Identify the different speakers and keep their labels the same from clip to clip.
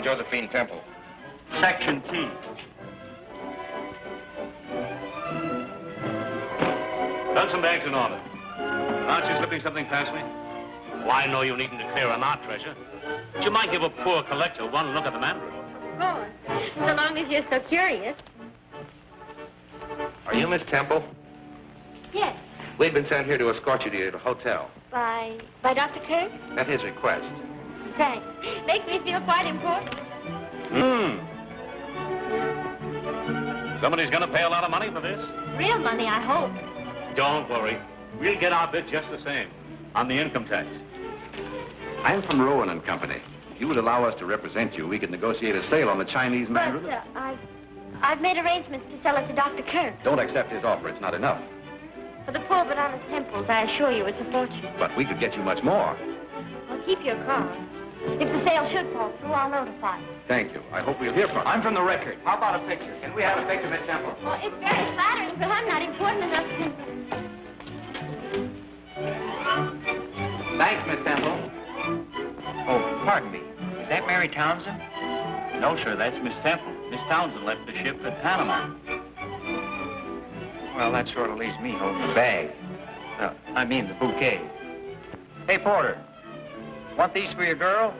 Speaker 1: Josephine Temple.
Speaker 2: Section T.
Speaker 3: Done some bags in order. Aren't you slipping something past me? Well, I know you needn't declare on our treasure. But you might give a poor collector one look at the Mandarin.
Speaker 4: Of course. So long as you're so curious.
Speaker 1: Are you Miss Temple?
Speaker 4: Yes.
Speaker 1: We've been sent here to escort you to your hotel.
Speaker 4: By Dr. Kirk?
Speaker 1: At his request.
Speaker 4: Thanks. Makes me feel quite important.
Speaker 3: Somebody's gonna pay a lot of money for this.
Speaker 4: Real money, I hope.
Speaker 3: Don't worry. We'll get our bit just the same. On the income tax.
Speaker 5: I'm from Rowan and Company. If you would allow us to represent you, we could negotiate a sale on the Chinese Mandarin.
Speaker 4: But I've made arrangements to sell it to Dr. Kirk.
Speaker 5: Don't accept his offer. It's not enough.
Speaker 4: For the poor but honest Temples, I assure you it's a fortune.
Speaker 5: But we could get you much more.
Speaker 4: Well, keep your card. If the sale should fall through, I'll notify you.
Speaker 5: Thank you. I hope we'll hear from you.
Speaker 1: I'm from the Record. How about a picture? Can we have a picture, Miss Temple?
Speaker 4: Well, it's very flattering, but I'm not important enough to...
Speaker 1: Thanks, Miss Temple. Oh, pardon me. Is that Mary Townsend?
Speaker 2: No, sir, that's Miss Temple. Miss Townsend left the ship at Panama.
Speaker 1: Well, that sort of leaves me holding the bag. I mean the bouquet. Hey, Porter. Want these for your girl?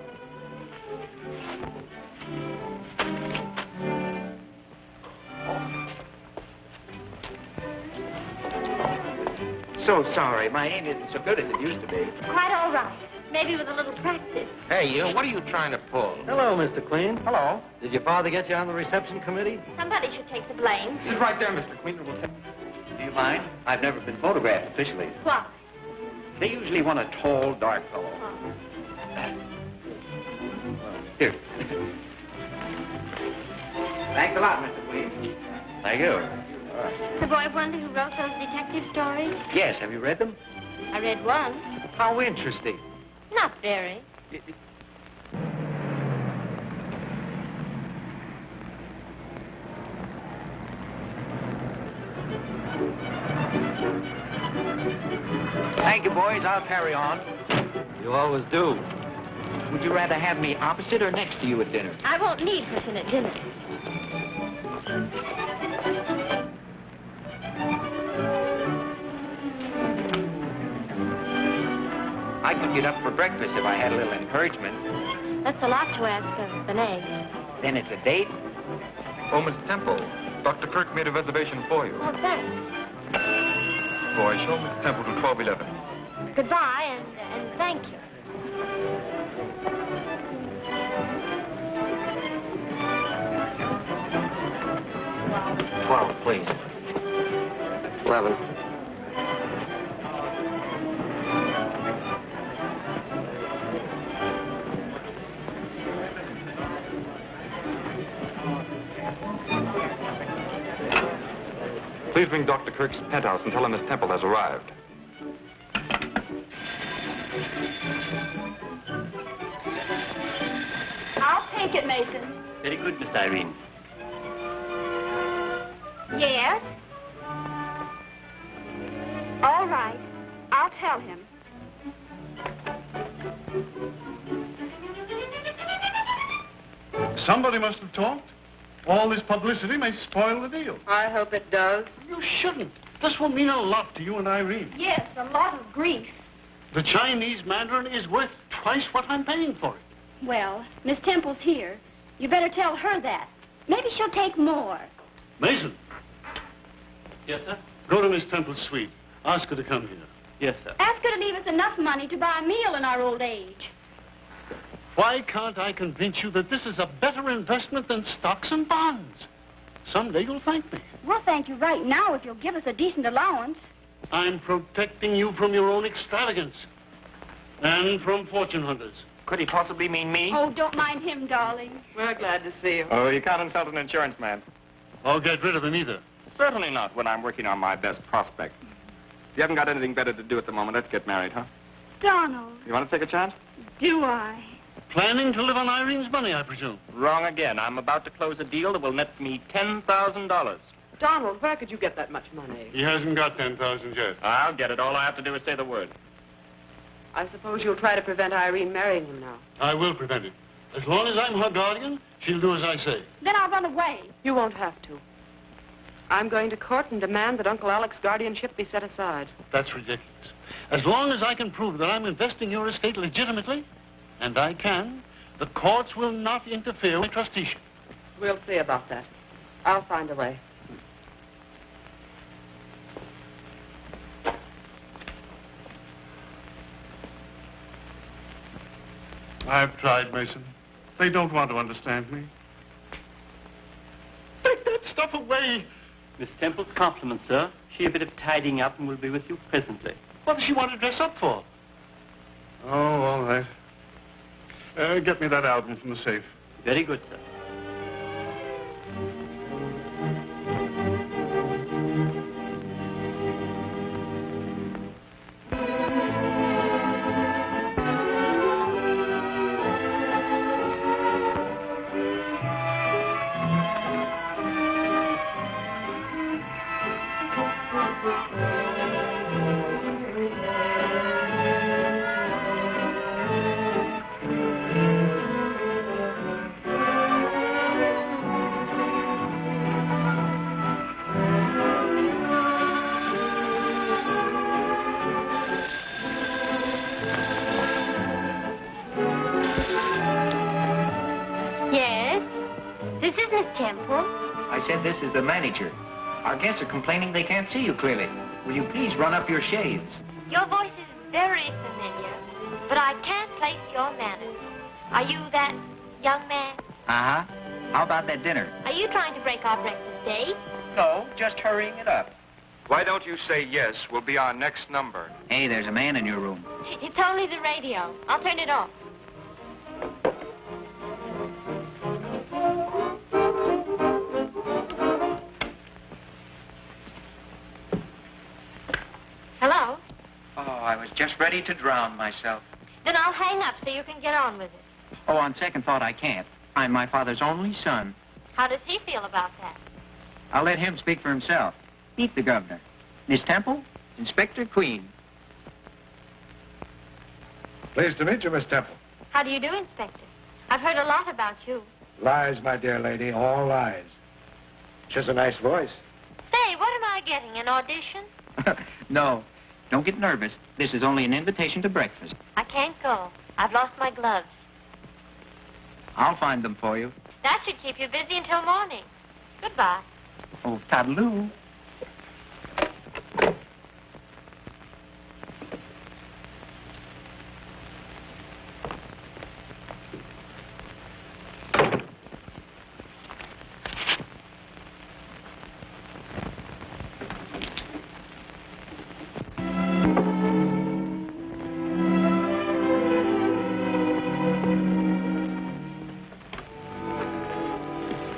Speaker 1: So sorry. My aim isn't so good as it used to be.
Speaker 4: Quite all right. Maybe with a little practice.
Speaker 1: Hey, you, what are you trying to pull?
Speaker 6: Hello, Mr. Queen.
Speaker 1: Hello.
Speaker 6: Did your father get you on the reception committee?
Speaker 4: Somebody should take the blame.
Speaker 1: This is right there, Mr. Queen. Do you mind? I've never been photographed officially.
Speaker 4: What?
Speaker 1: They usually want a tall, dark fellow.
Speaker 4: Oh.
Speaker 1: Here. Thanks a lot, Mr. Queen. Thank you. All right.
Speaker 4: The boy wonder who wrote those detective stories?
Speaker 1: Yes, have you read them?
Speaker 4: I read one.
Speaker 1: How interesting.
Speaker 4: Not very.
Speaker 1: Thank you, boys. I'll carry on.
Speaker 6: You always do.
Speaker 1: Would you rather have me opposite or next to you at dinner?
Speaker 4: I won't need Griffin at dinner.
Speaker 1: I could get up for breakfast if I had a little encouragement.
Speaker 4: That's a lot to ask of an egg.
Speaker 1: Then it's a date?
Speaker 7: Oh, Miss Temple, Dr. Kirk made a reservation for you.
Speaker 4: Oh, thanks.
Speaker 7: Boy, show Miss Temple to 1211.
Speaker 4: Goodbye, and thank you.
Speaker 1: $12, please.
Speaker 6: 11.
Speaker 7: Please ring Dr. Kirk's penthouse and tell him Miss Temple has arrived.
Speaker 4: I'll take it, Mason.
Speaker 2: Very good, Miss Irene.
Speaker 4: Yes? All right. I'll tell him.
Speaker 8: Somebody must have talked. All this publicity may spoil the deal.
Speaker 9: I hope it does.
Speaker 8: You shouldn't. This will mean a lot to you and Irene.
Speaker 4: Yes, a lot of grief.
Speaker 8: The Chinese Mandarin is worth twice what I'm paying for it.
Speaker 4: Well, Miss Temple's here. You better tell her that. Maybe she'll take more.
Speaker 8: Mason,
Speaker 2: Yes, sir?
Speaker 8: go to Miss Temple's suite. Ask her to come here.
Speaker 2: Yes, sir.
Speaker 4: Ask her to leave us enough money to buy a meal in our old age.
Speaker 8: Why can't I convince you that this is a better investment than stocks and bonds? Someday you'll thank me.
Speaker 4: We'll thank you right now if you'll give us a decent allowance.
Speaker 8: I'm protecting you from your own extravagance and from fortune hunters.
Speaker 1: Could he possibly mean me?
Speaker 4: Oh, don't mind him, darling.
Speaker 9: We're glad to see you.
Speaker 1: Oh, you can't insult an insurance man.
Speaker 8: I'll get rid of him either.
Speaker 1: Certainly not when I'm working on my best prospect. If you haven't got anything better to do at the moment, let's get married, huh?
Speaker 4: Donald,
Speaker 1: You want to take a chance?
Speaker 4: do I?
Speaker 8: Planning to live on Irene's money, I presume.
Speaker 1: Wrong again. I'm about to close a deal that will net me $10,000.
Speaker 9: Donald, where could you get that much money?
Speaker 8: He hasn't got 10,000 yet.
Speaker 1: I'll get it. All I have to do is say the word.
Speaker 9: I suppose you'll try to prevent Irene marrying him now.
Speaker 8: I will prevent it. As long as I'm her guardian, she'll do as I say.
Speaker 4: Then I'll run away.
Speaker 9: You won't have to. I'm going to court and demand that Uncle Alec's guardianship be set aside.
Speaker 8: That's ridiculous. As long as I can prove that I'm investing your estate legitimately, and I can, the courts will not interfere with trusteeship.
Speaker 9: We'll see about that. I'll find a way.
Speaker 8: I've tried, Mason. They don't want to understand me. Take that stuff away.
Speaker 10: Miss Temple's compliments, sir. She a bit of tidying up and will be with you presently.
Speaker 8: What does she want to dress up for? Oh, all right. Get me that album from the safe.
Speaker 10: Very good, sir.
Speaker 1: I said this is the manager. Our guests are complaining they can't see you clearly. Will you please run up your shades?
Speaker 11: Your voice is very familiar, but I can't place your manners. Are you that young man?
Speaker 1: Uh-huh. How about that dinner?
Speaker 11: Are you trying to break our breakfast date?
Speaker 1: No, just hurrying it up.
Speaker 7: Why don't you say yes? Will be our next number.
Speaker 1: Hey, there's a man in your room.
Speaker 11: It's only the radio. I'll turn it off. Hello?
Speaker 1: Oh, I was just ready to drown myself.
Speaker 11: Then I'll hang up so you can get on with it.
Speaker 1: Oh, on second thought, I can't. I'm my father's only son.
Speaker 11: How does he feel about that?
Speaker 1: I'll let him speak for himself. Meet the governor. Miss Temple, Inspector Queen.
Speaker 12: Pleased to meet you, Miss Temple.
Speaker 11: How do you do, Inspector? I've heard a lot about you.
Speaker 12: Lies, my dear lady, all lies. She's a nice voice.
Speaker 11: Say, what am I getting, an audition?
Speaker 1: No, don't get nervous. This is only an invitation to breakfast.
Speaker 11: I can't go. I've lost my gloves.
Speaker 1: I'll find them for you.
Speaker 11: That should keep you busy until morning. Goodbye.
Speaker 1: Oh, toodaloo.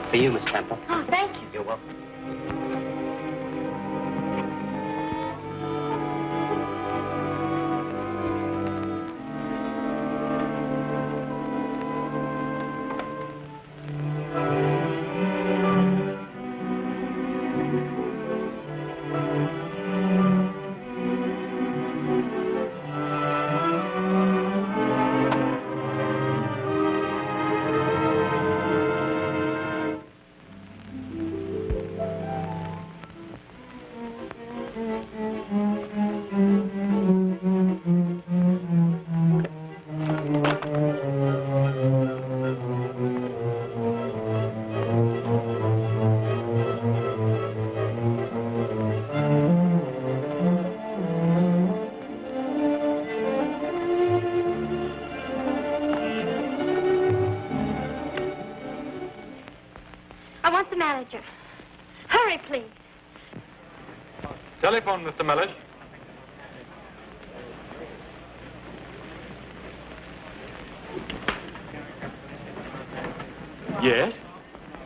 Speaker 10: For you, Miss Temple.
Speaker 11: Oh, thank you.
Speaker 10: You're welcome.
Speaker 11: Hurry, please.
Speaker 7: Telephone, Mr. Mellish.
Speaker 13: Yes?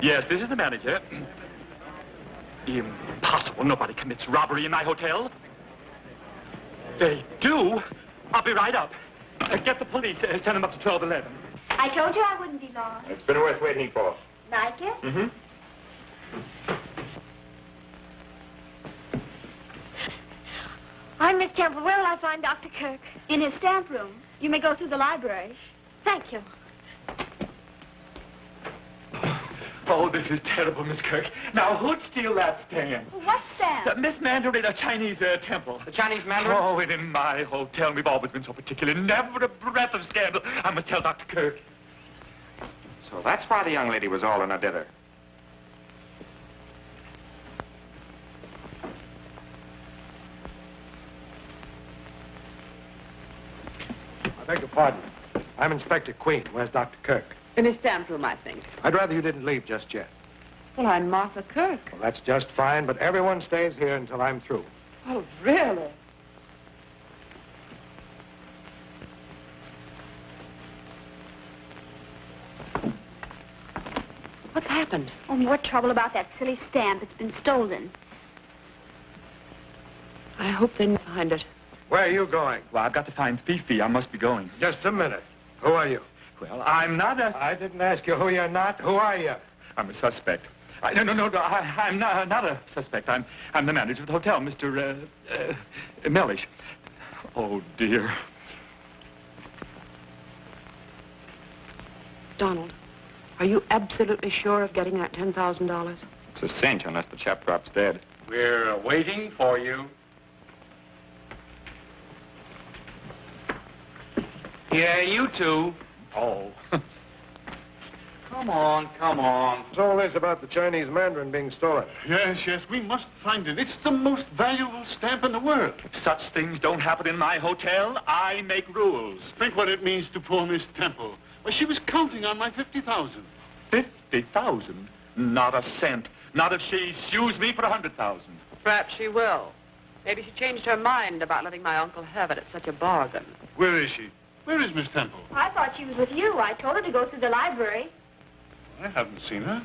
Speaker 13: Yes, this is the manager. Impossible. Nobody commits robbery in my hotel. They do? I'll be right up. Get the police. Send them up to 1211.
Speaker 4: I told you I wouldn't be long.
Speaker 7: It's been worth waiting for.
Speaker 4: Like it?
Speaker 7: Mm-hmm.
Speaker 4: I'm Miss Temple. Where will I find Dr. Kirk? In his stamp room. You may go through the library. Thank you.
Speaker 13: Oh, this is terrible, Miss Kirk. Now, who'd steal that stamp?
Speaker 4: What's that?
Speaker 13: Miss Mandarin, a Chinese temple.
Speaker 6: The Chinese Mandarin?
Speaker 13: Oh, and in my hotel. We've always been so particular. Never a breath of scandal. I must tell Dr. Kirk.
Speaker 5: So that's why the young lady was all in a dither.
Speaker 12: I beg your pardon. I'm Inspector Queen. Where's Dr. Kirk?
Speaker 9: In his stamp room, I think.
Speaker 12: I'd rather you didn't leave just yet.
Speaker 9: Well, I'm Martha Kirk.
Speaker 12: Well, that's just fine, but everyone stays here until I'm through.
Speaker 9: Oh, really? What's happened?
Speaker 4: Oh, more trouble about that silly stamp. It's been stolen.
Speaker 9: I hope they find it.
Speaker 12: Where are you going?
Speaker 13: Well, I've got to find Fifi. I must be going.
Speaker 12: Just a minute. Who are you?
Speaker 13: Well, I'm not a...
Speaker 12: I didn't ask you who you're not. Who are you?
Speaker 13: I'm a suspect. No, I'm not a suspect. I'm the manager of the hotel, Mr. Mellish. Oh, dear.
Speaker 9: Donald, are you absolutely sure of getting that $10,000?
Speaker 5: It's a cinch unless the chap drops dead.
Speaker 1: We're waiting for you. Yeah, you too.
Speaker 13: Oh.
Speaker 1: Come on.
Speaker 12: What's all this about the Chinese Mandarin being stolen?
Speaker 8: Yes, we must find it. It's the most valuable stamp in the world.
Speaker 13: Such things don't happen in my hotel. I make rules.
Speaker 8: Think what it means to poor Miss Temple. Well, she was counting on my 50,000.
Speaker 13: 50,000? Not a cent. Not if she sues me for 100,000.
Speaker 9: Perhaps she will. Maybe she changed her mind about letting my uncle have it at such a bargain.
Speaker 8: Where is she? Where is Miss Temple?
Speaker 4: I thought she was with you. I told her to go through the library.
Speaker 8: I haven't seen her.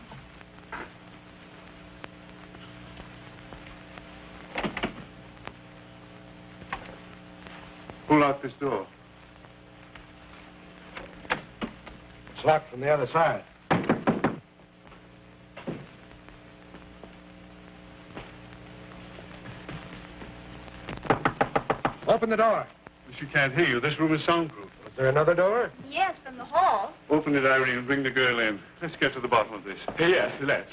Speaker 8: Who locked this door?
Speaker 12: It's locked from the other side. Open the door.
Speaker 8: She can't hear you. This room is soundproof.
Speaker 12: Is there another door?
Speaker 4: Yes, from the hall.
Speaker 8: Open it, Irene, and bring the girl in. Let's get to the bottom of this.
Speaker 13: Yes, let's.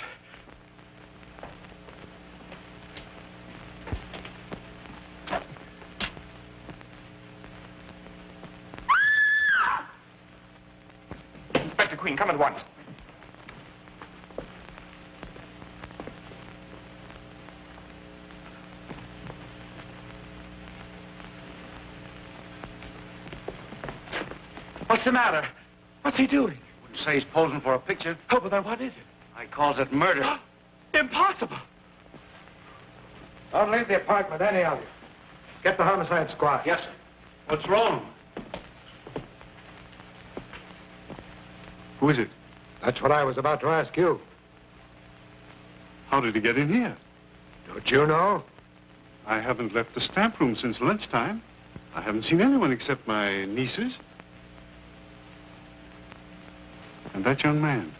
Speaker 5: Inspector Queen, come at once.
Speaker 13: What's the matter? What's he doing?
Speaker 1: Wouldn't say he's posing for a picture.
Speaker 13: Oh, but then what is it?
Speaker 1: I calls it murder.
Speaker 13: Impossible.
Speaker 12: Don't leave the apartment, any of you. Get the homicide squad.
Speaker 1: Yes, sir.
Speaker 8: What's wrong? Who is it?
Speaker 12: That's what I was about to ask you.
Speaker 8: How did he get in here?
Speaker 12: Don't you know?
Speaker 8: I haven't left the stamp room since lunchtime. I haven't seen anyone except my nieces. And that young man.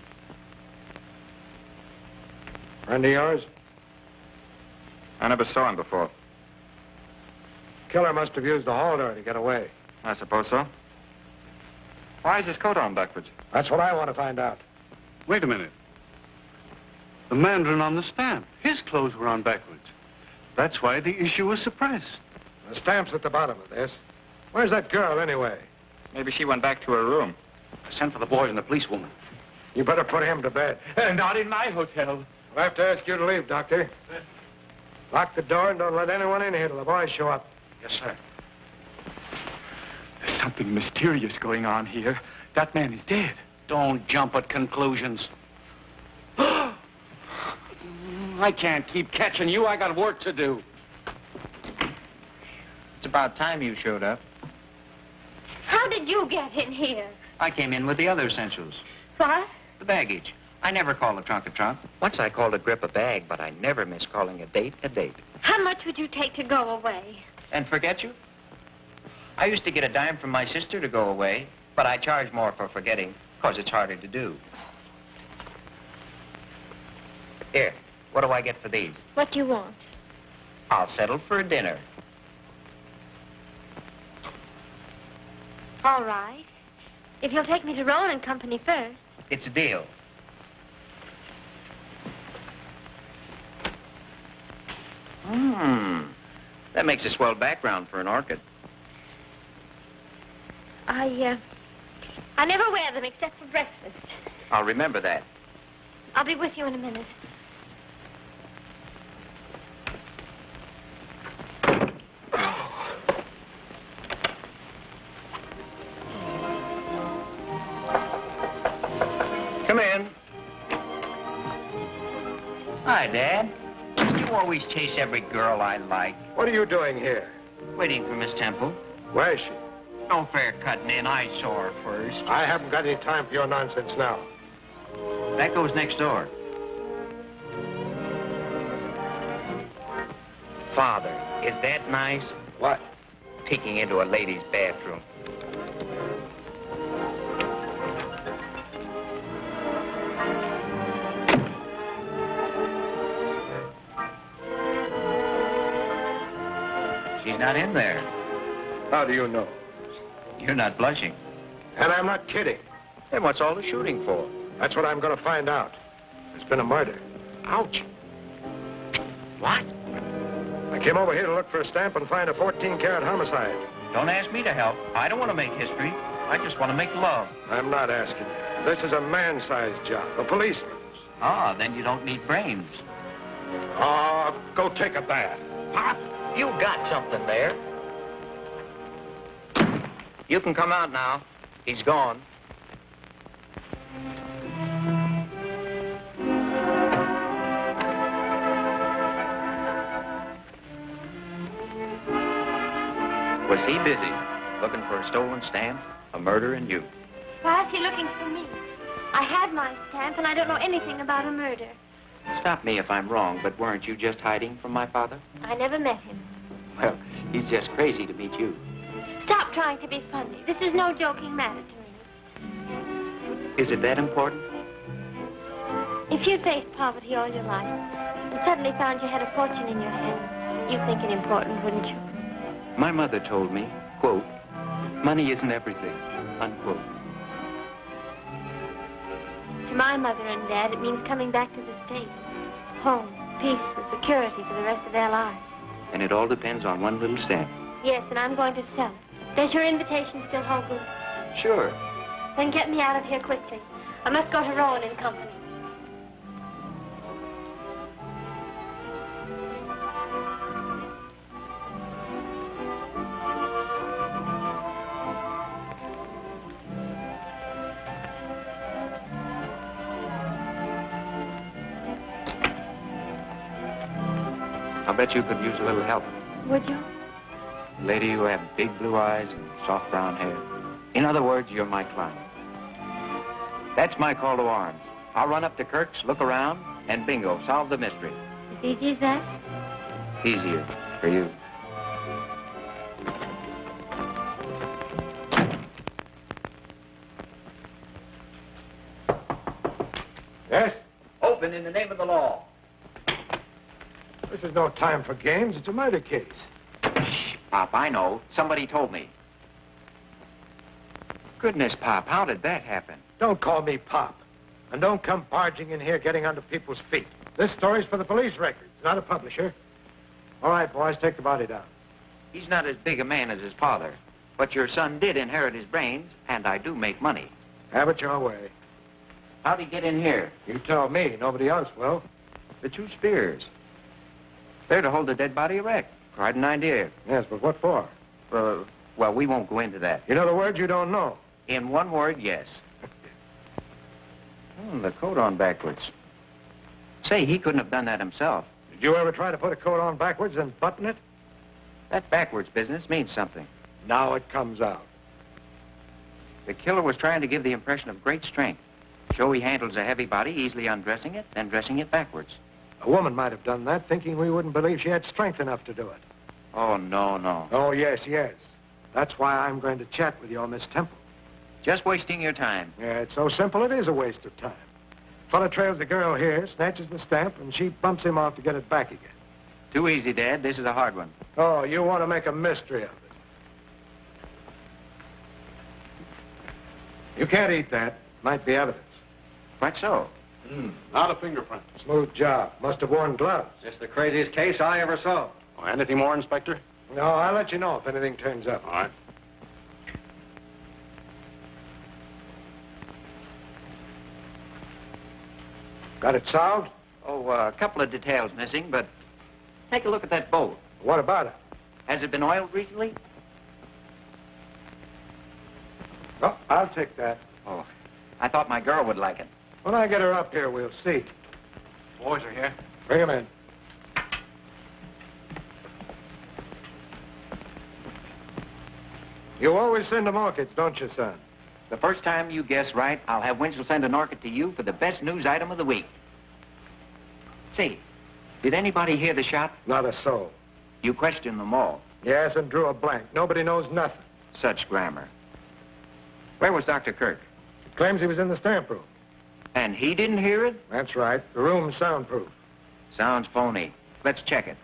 Speaker 12: Friend of yours?
Speaker 5: I never saw him before.
Speaker 12: Killer must have used the hall door to get away.
Speaker 5: I suppose so. Why is his coat on backwards?
Speaker 12: That's what I want to find out.
Speaker 8: Wait a minute. The Mandarin on the stamp. His clothes were on backwards. That's why the issue was suppressed.
Speaker 12: The stamp's at the bottom of this. Where's that girl, anyway?
Speaker 5: Maybe she went back to her room.
Speaker 1: I sent for the boys and the policewoman.
Speaker 12: You better put him to bed.
Speaker 13: Not in my hotel.
Speaker 12: I'll have to ask you to leave, Doctor. Lock the door and don't let anyone in here till the boys show up.
Speaker 1: Yes, sir.
Speaker 13: There's something mysterious going on here. That man is dead.
Speaker 1: Don't jump at conclusions. I can't keep catching you. I got work to do. It's about time you showed up.
Speaker 4: How did you get in here?
Speaker 1: I came in with the other essentials.
Speaker 4: What?
Speaker 1: The baggage. I never call a trunk a trunk. Once I called a grip a bag, but I never miss calling a date a date.
Speaker 4: How much would you take to go away?
Speaker 1: And forget you? I used to get a dime from my sister to go away, but I charge more for forgetting, because it's harder to do. Here, what do I get for these?
Speaker 4: What do you want?
Speaker 1: I'll settle for a dinner.
Speaker 4: All right. If you'll take me to Rowan and Company first.
Speaker 1: It's a deal. That makes a swell background for an orchid.
Speaker 11: I never wear them except for breakfast.
Speaker 1: I'll remember that.
Speaker 11: I'll be with you in a minute.
Speaker 1: Come in. Hi, Dad. You always chase every girl I like.
Speaker 12: What are you doing here?
Speaker 1: Waiting for Miss Temple.
Speaker 12: Where is she?
Speaker 1: No fair cutting in. I saw her first.
Speaker 12: I haven't got any time for your nonsense now.
Speaker 1: That goes next door. Father, is that nice?
Speaker 12: What?
Speaker 1: Peeking into a lady's bathroom. She's not in there.
Speaker 12: How do you know?
Speaker 1: You're not blushing.
Speaker 12: And I'm not kidding.
Speaker 1: Then what's all the shooting for?
Speaker 12: That's what I'm going to find out. There's been a murder.
Speaker 1: Ouch. What?
Speaker 12: I came over here to look for a stamp and find a 14-carat homicide.
Speaker 1: Don't ask me to help. I don't want to make history. I just want to make love.
Speaker 12: I'm not asking you. This is a man-sized job, a policeman's.
Speaker 1: Ah, then you don't need brains.
Speaker 12: Oh, go take a bath.
Speaker 1: Pop, you got something there. You can come out now. He's gone. Was he busy looking for a stolen stamp, a murder, and you?
Speaker 11: Why is he looking for me? I had my stamp, and I don't know anything about a murder.
Speaker 1: Stop me if I'm wrong, but weren't you just hiding from my father?
Speaker 11: I never met him.
Speaker 1: Well, he's just crazy to meet you.
Speaker 11: Stop trying to be funny. This is no joking matter to me.
Speaker 1: Is it that important?
Speaker 11: If you'd faced poverty all your life and suddenly found you had a fortune in your hand, you'd think it important, wouldn't you?
Speaker 1: My mother told me, quote, money isn't everything, unquote.
Speaker 11: To my mother and Dad, it means coming back to the States. Home, peace, and security for the rest of their lives.
Speaker 1: And it all depends on one little stamp.
Speaker 11: Yes, and I'm going to sell it. Does your invitation still hold good?
Speaker 1: Sure.
Speaker 11: Then get me out of here quickly. I must go to Rowan and Company.
Speaker 1: I'll bet you could use a little help.
Speaker 11: Would you?
Speaker 1: A lady who had big blue eyes and soft brown hair. In other words, you're my client. That's my call to arms. I'll run up to Kirk's, look around, and bingo, solve the mystery.
Speaker 11: As easy as that?
Speaker 1: Easier for you.
Speaker 12: Yes?
Speaker 1: Open in the name of the law.
Speaker 12: This is no time for games. It's a murder case.
Speaker 1: Shh, Pop, I know. Somebody told me. Goodness, Pop, how did that happen?
Speaker 12: Don't call me Pop. And don't come barging in here getting under people's feet. This story's for the police records, not a publisher. All right, boys, take the body down.
Speaker 1: He's not as big a man as his father. But your son did inherit his brains, and I do make money.
Speaker 12: Have it your way.
Speaker 1: How'd he get in here?
Speaker 12: You tell me. Nobody else will.
Speaker 1: The two spears. They're to hold the dead body erect. Quite an idea.
Speaker 12: Yes, but what for?
Speaker 1: Well, we won't go into that.
Speaker 12: You know the words you don't know.
Speaker 1: In one word, yes. The coat on backwards. Say, he couldn't have done that himself.
Speaker 12: Did you ever try to put a coat on backwards and button it?
Speaker 1: That backwards business means something.
Speaker 12: Now it comes out.
Speaker 1: The killer was trying to give the impression of great strength. Show he handles a heavy body, easily undressing it, then dressing it backwards.
Speaker 12: A woman might have done that, thinking we wouldn't believe she had strength enough to do it.
Speaker 1: Oh, no.
Speaker 12: Oh, yes. That's why I'm going to chat with your Miss Temple.
Speaker 1: Just wasting your time.
Speaker 12: Yeah, it's so simple it is a waste of time. Fella trails the girl here, snatches the stamp, and she bumps him off to get it back again.
Speaker 1: Too easy, Dad. This is a hard one.
Speaker 12: Oh, you want to make a mystery of it. You can't eat that. Might be evidence.
Speaker 1: Quite so.
Speaker 8: Not a fingerprint.
Speaker 12: Smooth job. Must have worn gloves.
Speaker 6: It's the craziest case I ever saw.
Speaker 8: Oh, anything more, Inspector?
Speaker 12: No, I'll let you know if anything turns up.
Speaker 8: All right.
Speaker 12: Got it solved?
Speaker 1: Oh, a couple of details missing, but take a look at that boat.
Speaker 12: What about it?
Speaker 1: Has it been oiled recently?
Speaker 12: Oh, I'll take that.
Speaker 1: Oh, I thought my girl would like it.
Speaker 12: When I get her up here, we'll see.
Speaker 8: Boys are here.
Speaker 12: Bring them in. You always send them orchids, don't you, son?
Speaker 1: The first time you guess right, I'll have Winchell send an orchid to you for the best news item of the week. Say, did anybody hear the shot?
Speaker 12: Not a soul.
Speaker 1: You questioned them all.
Speaker 12: Yes, and drew a blank. Nobody knows nothing.
Speaker 1: Such grammar. Where was Dr. Kirk?
Speaker 12: He claims he was in the stamp room.
Speaker 1: And he didn't hear it?
Speaker 12: That's right. The room's soundproof.
Speaker 1: Sounds phony. Let's check it.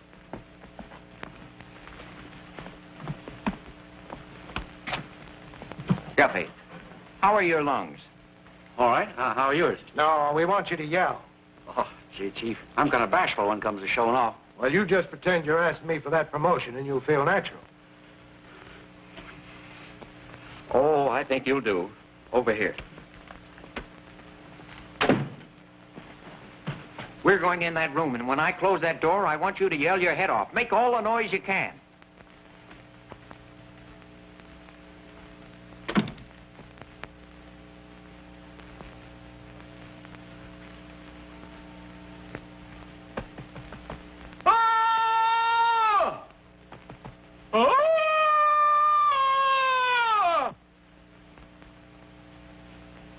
Speaker 1: Guffey, how are your lungs?
Speaker 8: All right. How are yours?
Speaker 12: No, we want you to yell.
Speaker 8: Oh, gee, Chief. I'm kind of bashful when it comes to showing off.
Speaker 12: Well, you just pretend you're asking me for that promotion and you'll feel natural.
Speaker 1: Oh, I think you'll do. Over here. We're going in that room, and when I close that door, I want you to yell your head off. Make all the noise you can.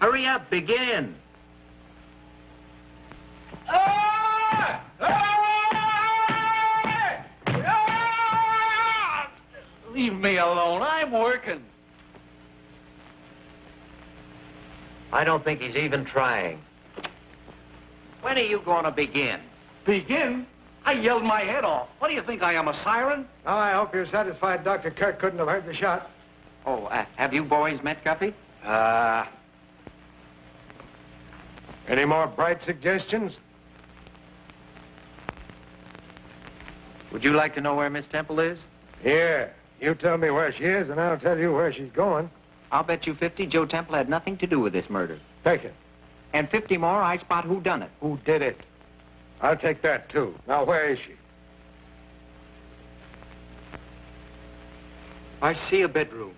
Speaker 1: Hurry up, begin.
Speaker 8: Leave me alone. I'm working.
Speaker 1: I don't think he's even trying. When are you going to begin?
Speaker 8: Begin? I yelled my head off. What do you think I am, a siren?
Speaker 12: Oh, I hope you're satisfied Dr. Kirk couldn't have heard the shot.
Speaker 1: Oh, have you boys met Guffey?
Speaker 12: Any more bright suggestions?
Speaker 1: Would you like to know where Miss Temple is?
Speaker 12: Yeah. You tell me where she is, and I'll tell you where she's going.
Speaker 1: I'll bet you 50 Joe Temple had nothing to do with this murder.
Speaker 12: Take it.
Speaker 1: And 50 more, I spot who done it.
Speaker 12: Who did it? I'll take that, too. Now, where is she?
Speaker 1: I see a bedroom.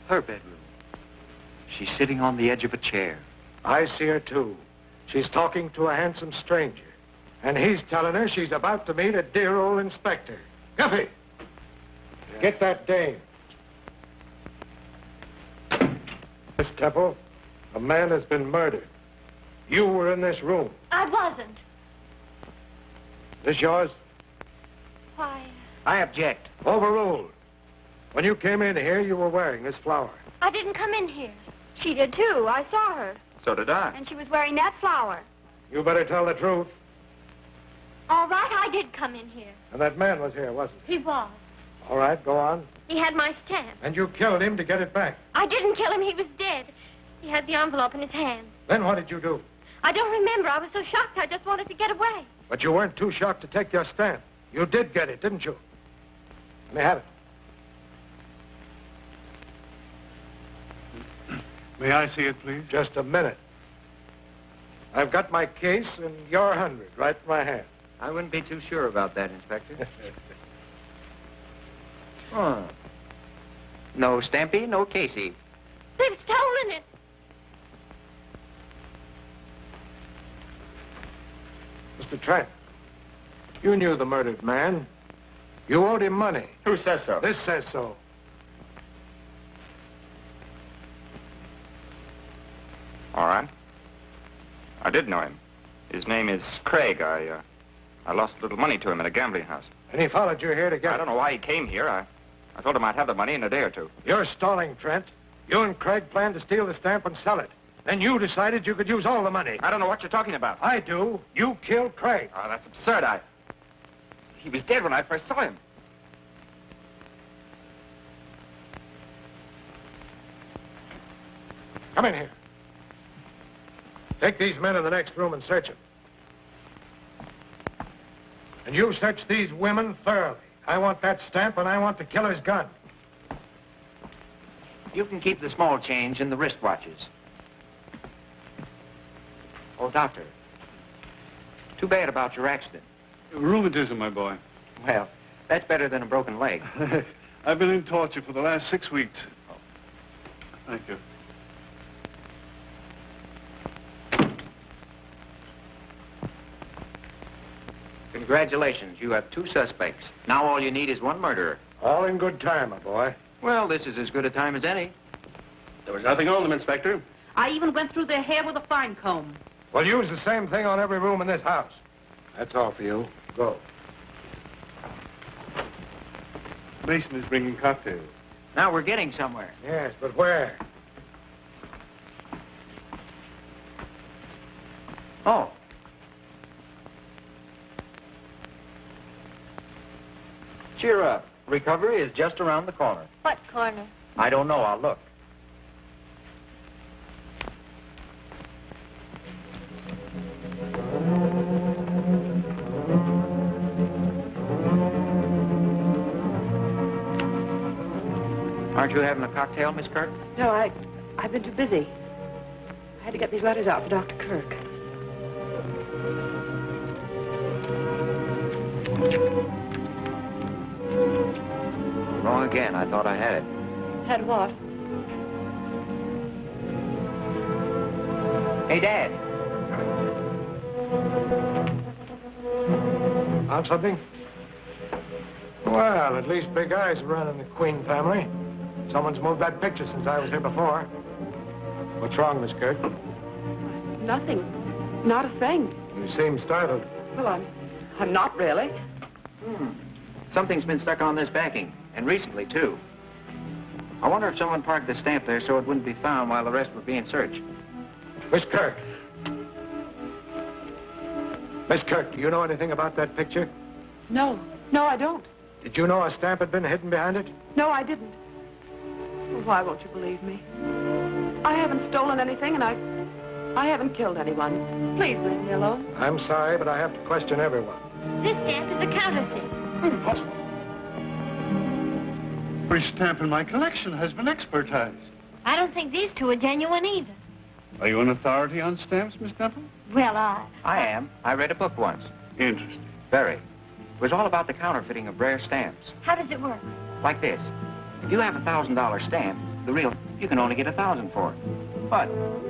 Speaker 1: Her bedroom. She's sitting on the edge of a chair.
Speaker 12: I see her, too. She's talking to a handsome stranger. And he's telling her she's about to meet a dear old inspector. Guffey! Get that dame. Miss Temple, a man has been murdered. You were in this room.
Speaker 11: I wasn't.
Speaker 12: This yours?
Speaker 11: Why,
Speaker 1: I object.
Speaker 12: Overruled. When you came in here, you were wearing this flower.
Speaker 11: I didn't come in here.
Speaker 4: She did, too. I saw her.
Speaker 5: So did I.
Speaker 4: And she was wearing that flower.
Speaker 12: You better tell the truth.
Speaker 11: All right, I did come in here.
Speaker 12: And that man was here, wasn't
Speaker 11: He was.
Speaker 12: he? All right, go on.
Speaker 11: He had my stamp.
Speaker 12: And you killed him to get it back.
Speaker 11: I didn't kill him. He was dead. He had the envelope in his hand.
Speaker 12: Then what did you do?
Speaker 11: I don't remember. I was so shocked I just wanted to get away.
Speaker 12: But you weren't too shocked to take your stamp. You did get it, didn't you? Let me have it.
Speaker 8: May I see it, please?
Speaker 12: Just a minute. I've got my case and your 100 right in my hand.
Speaker 1: I wouldn't be too sure about that, Inspector. Huh. No Stampy, no Casey.
Speaker 11: They've stolen it.
Speaker 12: Mr. Trent, you knew the murdered man. You owed him money.
Speaker 5: Who says so?
Speaker 12: This says so.
Speaker 5: All right. I did know him. His name is Craig. I lost a little money to him at a gambling house.
Speaker 12: And he followed you here to get
Speaker 5: I don't know why he came here. I told him I'd have the money in a day or two.
Speaker 12: You're stalling, Trent. You and Craig planned to steal the stamp and sell it. Then you decided you could use all the money.
Speaker 5: I don't know what you're talking about.
Speaker 12: I do. You killed Craig.
Speaker 5: Oh, that's absurd. He was dead when I first saw him.
Speaker 12: Come in here. Take these men in the next room and search them. And you search these women thoroughly. I want that stamp and I want the killer's gun.
Speaker 1: You can keep the small change in the wristwatches. Oh, Doctor. Too bad about your accident.
Speaker 8: Rheumatism, my boy.
Speaker 1: Well, that's better than a broken leg.
Speaker 8: I've been in torture for the last 6 weeks. Thank you.
Speaker 1: Congratulations. You have 2 suspects. Now all you need is 1 murderer.
Speaker 12: All in good time, my boy.
Speaker 1: Well, this is as good a time as any.
Speaker 13: There was nothing on them, Inspector.
Speaker 9: I even went through their hair with a fine comb.
Speaker 12: Well, use the same thing on every room in this house. That's all for you. Go.
Speaker 8: Mason is bringing cocktails.
Speaker 1: Now we're getting somewhere.
Speaker 12: Yes, but where?
Speaker 1: Oh. Cheer up. Recovery is just around the corner.
Speaker 11: What corner?
Speaker 1: I don't know. I'll look. Aren't you having a cocktail, Miss Kirk?
Speaker 9: No, I've been too busy. I had to get these letters out for Dr. Kirk.
Speaker 1: Wrong again. I thought I had it.
Speaker 9: Had what?
Speaker 1: Hey, Dad.
Speaker 12: Found something? Well, at least big eyes run in the Queen family. Someone's moved that picture since I was here before. What's wrong, Miss Kirk?
Speaker 9: Nothing. Not a thing.
Speaker 12: You seem startled.
Speaker 9: Well, I'm not really.
Speaker 1: Something's been stuck on this backing, and recently, too. I wonder if someone parked the stamp there so it wouldn't be found while the rest were being searched.
Speaker 12: Miss Kirk. Miss Kirk, do you know anything about that picture?
Speaker 9: No. No, I don't.
Speaker 12: Did you know a stamp had been hidden behind it?
Speaker 9: No, I didn't. Well, why won't you believe me? I haven't stolen anything, and I haven't killed anyone. Please leave me alone.
Speaker 12: I'm sorry, but I have to question everyone.
Speaker 11: This stamp is a counterfeit.
Speaker 8: Impossible. Every stamp in my collection has been expertized.
Speaker 11: I don't think these 2 are genuine either.
Speaker 8: Are you an authority on stamps, Miss Temple?
Speaker 11: Well,
Speaker 1: I am. I read a book once.
Speaker 8: Interesting.
Speaker 1: Very. It was all about the counterfeiting of rare stamps.
Speaker 11: how does it work?
Speaker 1: Like this. If you have a $1,000 stamp, the real, you can only get $1,000 for it. But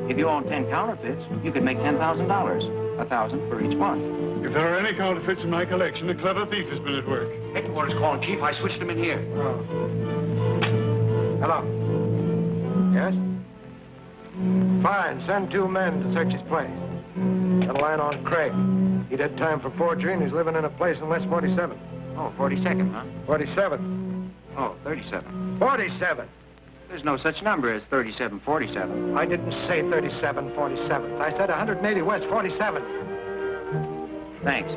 Speaker 1: if you own 10 counterfeits, you could make $10,000. $1,000 for each one.
Speaker 8: If there are any counterfeits in my collection, a clever thief has been at work.
Speaker 13: Headquarters calling, Chief. I switched them in here.
Speaker 12: Oh. Hello. Yes? Fine. Send 2 men to search his place. Got a line on Craig. He did time for forgery, and he's living in a place in West 47.
Speaker 1: Oh, 42nd, huh?
Speaker 12: 47.
Speaker 1: Oh, 37.
Speaker 12: 47.
Speaker 1: There's no such number as 3747.
Speaker 12: I didn't say 37, 47. I said 180 West 47.
Speaker 1: Thanks.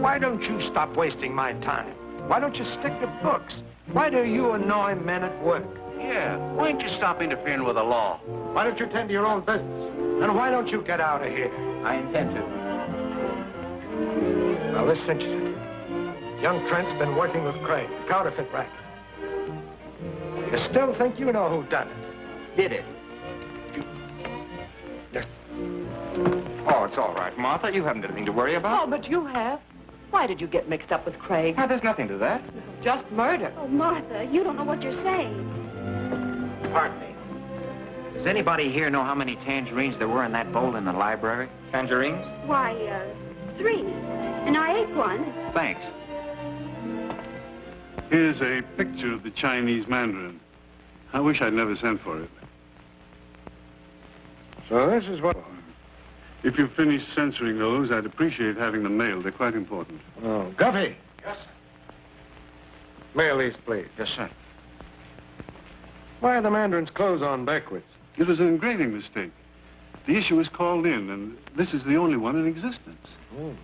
Speaker 12: Why don't you stop wasting my time? Why don't you stick to books? Why do you annoy men at work?
Speaker 2: Yeah, why don't you stop interfering with the law?
Speaker 12: Why don't you tend to your own business? And why don't you get out of here?
Speaker 1: I intend to.
Speaker 12: Well, this cinches it. Young Trent's been working with Craig, the counterfeit racket. You still think you know who done it?
Speaker 1: Did it?
Speaker 5: Oh, it's all right, Martha. You haven't anything to worry about.
Speaker 9: Oh, but you have. Why did you get mixed up with Craig?
Speaker 5: Now, there's nothing to that.
Speaker 9: Just murder.
Speaker 4: Oh, Martha, you don't know what you're saying.
Speaker 1: Pardon me. Does anybody here know how many tangerines there were in that bowl in the library?
Speaker 5: Tangerines?
Speaker 4: Why, 3. And I ate one.
Speaker 1: Thanks.
Speaker 8: Here's a picture of the Chinese Mandarin. I wish I'd never sent for it.
Speaker 12: So this is what...
Speaker 8: If you've finished censoring those, I'd appreciate having them mailed. They're quite important.
Speaker 12: Oh, Guffey. Yes, sir. Mail these, please.
Speaker 5: Yes, sir.
Speaker 12: Why are the Mandarin's clothes on backwards?
Speaker 8: It was an engraving mistake. The issue was called in, and this is the only one in existence.
Speaker 12: Oh.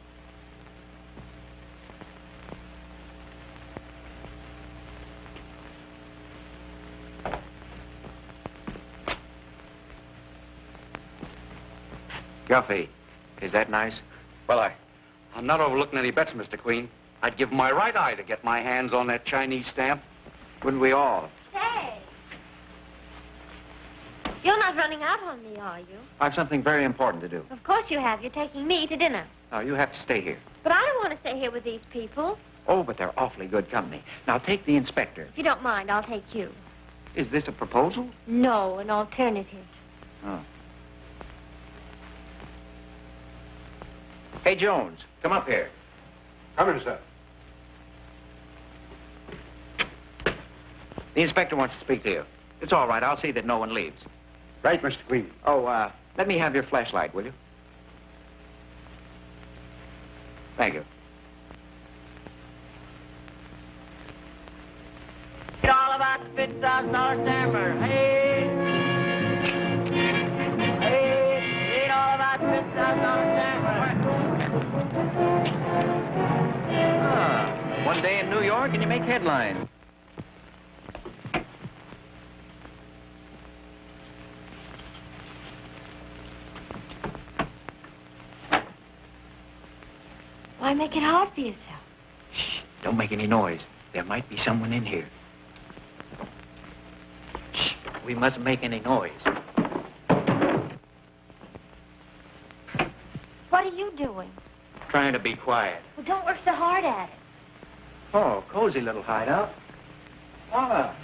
Speaker 1: Guffey, is that nice?
Speaker 7: Well, I'm not overlooking any bets, Mr. Queen. I'd give my right eye to get my hands on that Chinese stamp.
Speaker 1: Wouldn't we all?
Speaker 11: Say. You're not running out on me, are you?
Speaker 1: I've something very important to do.
Speaker 11: Of course you have. You're taking me to dinner.
Speaker 1: No, you have to stay here.
Speaker 11: But I don't want to stay here with these people.
Speaker 1: Oh, but they're awfully good company. Now, take the inspector.
Speaker 11: If you don't mind, I'll take you.
Speaker 1: Is this a proposal?
Speaker 11: No, an alternative.
Speaker 1: Oh. Hey, Jones, come up here.
Speaker 6: Coming, sir.
Speaker 1: The inspector wants to speak to you. It's all right. I'll see that no one leaves.
Speaker 6: Right, Mr. Queen.
Speaker 1: Oh, let me have your flashlight, will you? Thank you.
Speaker 14: It's all about the $50,000 stammer. Hey. Hey. It's all about the $50,000 stammer.
Speaker 1: Ah, one day in New York and you make headlines.
Speaker 11: Why make it hard for yourself?
Speaker 1: Shh, don't make any noise. There might be someone in here. Shh, we mustn't make any noise.
Speaker 11: What are you doing?
Speaker 1: Trying to be quiet.
Speaker 11: Well, don't work so hard at it.
Speaker 1: Oh, cozy little hideout. Ah,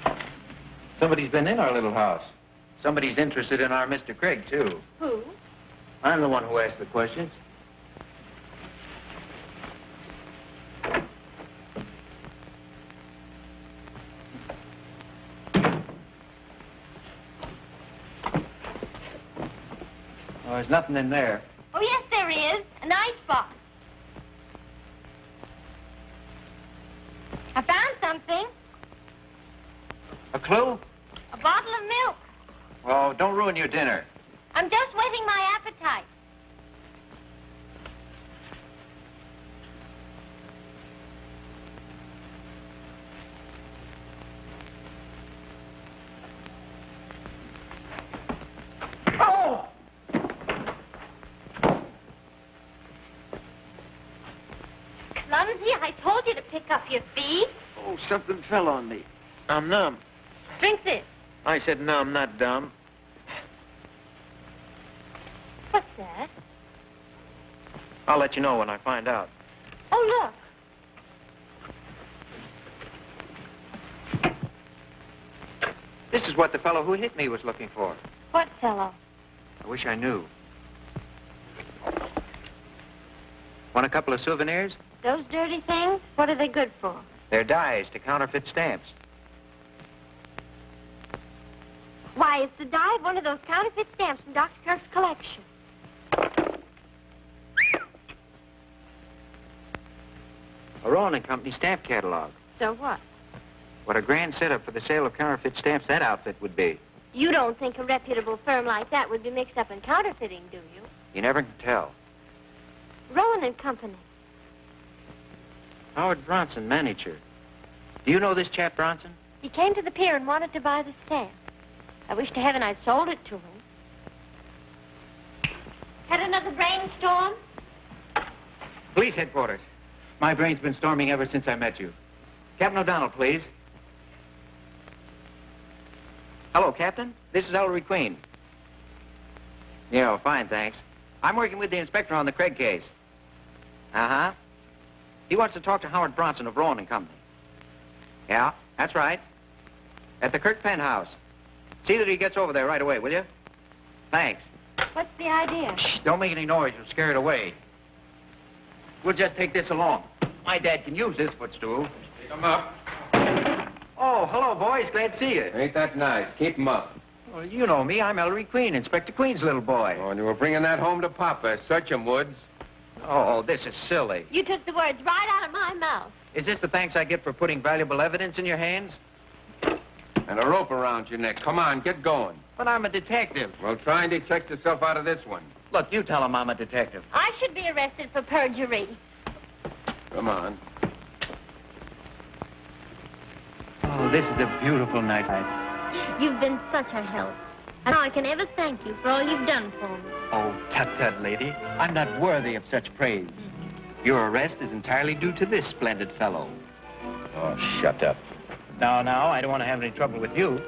Speaker 1: somebody's been in our little house. Somebody's interested in our Mr. Craig, too.
Speaker 11: Who?
Speaker 1: I'm the one who asked the questions. Oh, there's nothing in there.
Speaker 11: Oh, yes, there is. An icebox. I found something.
Speaker 1: A clue?
Speaker 11: A bottle of milk.
Speaker 1: Oh, don't ruin your dinner.
Speaker 11: I'm just whetting my appetite.
Speaker 1: Oh!
Speaker 11: Clumsy, I told you to pick up your feet.
Speaker 15: Oh, something fell on me. I'm numb.
Speaker 11: Drink this.
Speaker 15: I said numb, not dumb.
Speaker 11: What's that?
Speaker 15: I'll let you know when I find out.
Speaker 11: Oh, look.
Speaker 1: This is what the fellow who hit me was looking for.
Speaker 11: What fellow?
Speaker 1: I wish I knew. Want a couple of souvenirs?
Speaker 11: Those dirty things? What are they good for?
Speaker 1: They're dies to counterfeit stamps.
Speaker 11: Why, it's the dye of one of those counterfeit stamps from Dr. Kirk's collection.
Speaker 1: A Rowan and Company stamp catalog.
Speaker 11: So what?
Speaker 1: What a grand setup for the sale of counterfeit stamps that outfit would be.
Speaker 11: You don't think a reputable firm like that would be mixed up in counterfeiting, do you?
Speaker 1: You never can tell.
Speaker 11: Rowan and Company.
Speaker 1: Howard Bronson, manager. Do you know this chap, Bronson?
Speaker 11: He came to the pier and wanted to buy the stamp. I wish to heaven I'd sold it to him. Had another brainstorm?
Speaker 1: Police headquarters. My brain's been storming ever since I met you. Captain O'Donnell, please. Hello, Captain. This is Ellery Queen. Yeah, well, fine, thanks. I'm working with the inspector on the Craig case. Uh-huh. He wants to talk to Howard Bronson of Rowan and Company. Yeah, that's right. At the Kirk penthouse. See that he gets over there right away, will you? Thanks.
Speaker 11: What's the idea?
Speaker 1: Shh, don't make any noise. You'll scare it away. We'll just take this along. My dad can use this footstool.
Speaker 6: Pick 'em up.
Speaker 1: Oh, hello, boys. Glad to see you.
Speaker 6: Ain't that nice? Keep 'em up.
Speaker 1: Well, you know me. I'm Ellery Queen, Inspector Queen's little boy.
Speaker 6: Oh, and you were bringing that home to Papa. Search 'em, Woods.
Speaker 1: Oh, this is silly.
Speaker 11: You took the words right out of my mouth.
Speaker 1: Is this the thanks I get for putting valuable evidence in your hands?
Speaker 6: And a rope around your neck. Come on, get going.
Speaker 1: But I'm a detective.
Speaker 6: Well, try and detect yourself out of this one.
Speaker 1: Look, you tell him I'm a detective.
Speaker 11: I should be arrested for perjury.
Speaker 6: Come on.
Speaker 1: Oh, this is a beautiful night.
Speaker 11: You've been such a help. And I can ever thank you for all you've done for me.
Speaker 1: Oh, tut-tut, lady. I'm not worthy of such praise. Your arrest is entirely due to this splendid fellow.
Speaker 5: Oh, shut up.
Speaker 1: Now, I don't want to have any trouble with you.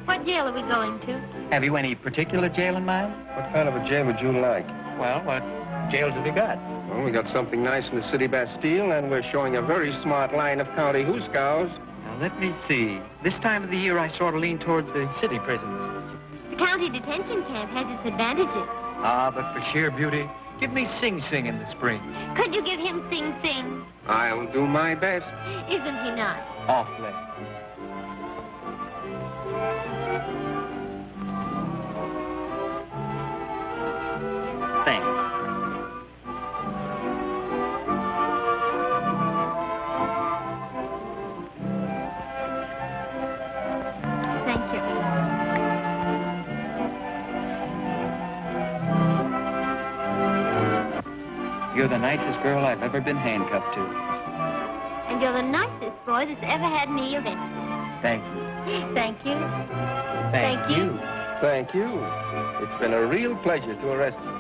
Speaker 11: What jail are we going to?
Speaker 1: Have you any particular jail in mind?
Speaker 6: What kind of a jail would you like?
Speaker 1: Well, what jails have you got?
Speaker 6: Well, we got something nice in the city Bastille, and we're showing a very smart line of county hoosegows.
Speaker 1: Now, let me see. This time of the year, I sort of lean towards the city prisons.
Speaker 11: The county detention camp has its advantages.
Speaker 1: Ah, but for sheer beauty, give me Sing Sing in the spring.
Speaker 11: Could you give him Sing Sing?
Speaker 6: I'll do my best.
Speaker 11: Isn't he nice?
Speaker 1: Awfully. Thanks.
Speaker 11: Thank you.
Speaker 1: You're the nicest girl I've ever been handcuffed to.
Speaker 11: And you're the nicest boy that's ever had me arrested.
Speaker 1: Thank you.
Speaker 11: Thank you.
Speaker 1: Thank you.
Speaker 6: Thank you. It's been a real pleasure to arrest you.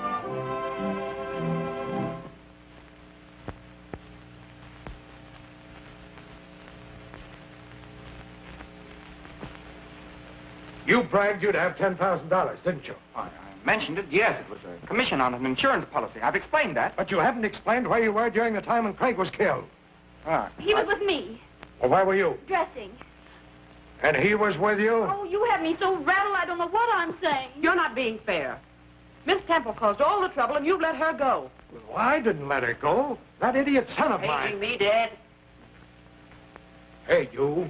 Speaker 12: You bragged you'd have $10,000, didn't you?
Speaker 5: I mentioned it, yes. It was a commission on an insurance policy. I've explained that.
Speaker 12: But you haven't explained where you were during the time when Craig was killed.
Speaker 4: He was with me,
Speaker 12: Well, where were you?
Speaker 4: dressing.
Speaker 12: And he was with you?
Speaker 4: Oh, you have me so rattled I don't know what I'm saying.
Speaker 9: You're not being fair. Miss Temple caused all the trouble, and you've let her go.
Speaker 12: Well, I didn't let her go. That idiot son of mine.
Speaker 14: Hating me, Dad?
Speaker 12: Hey, you.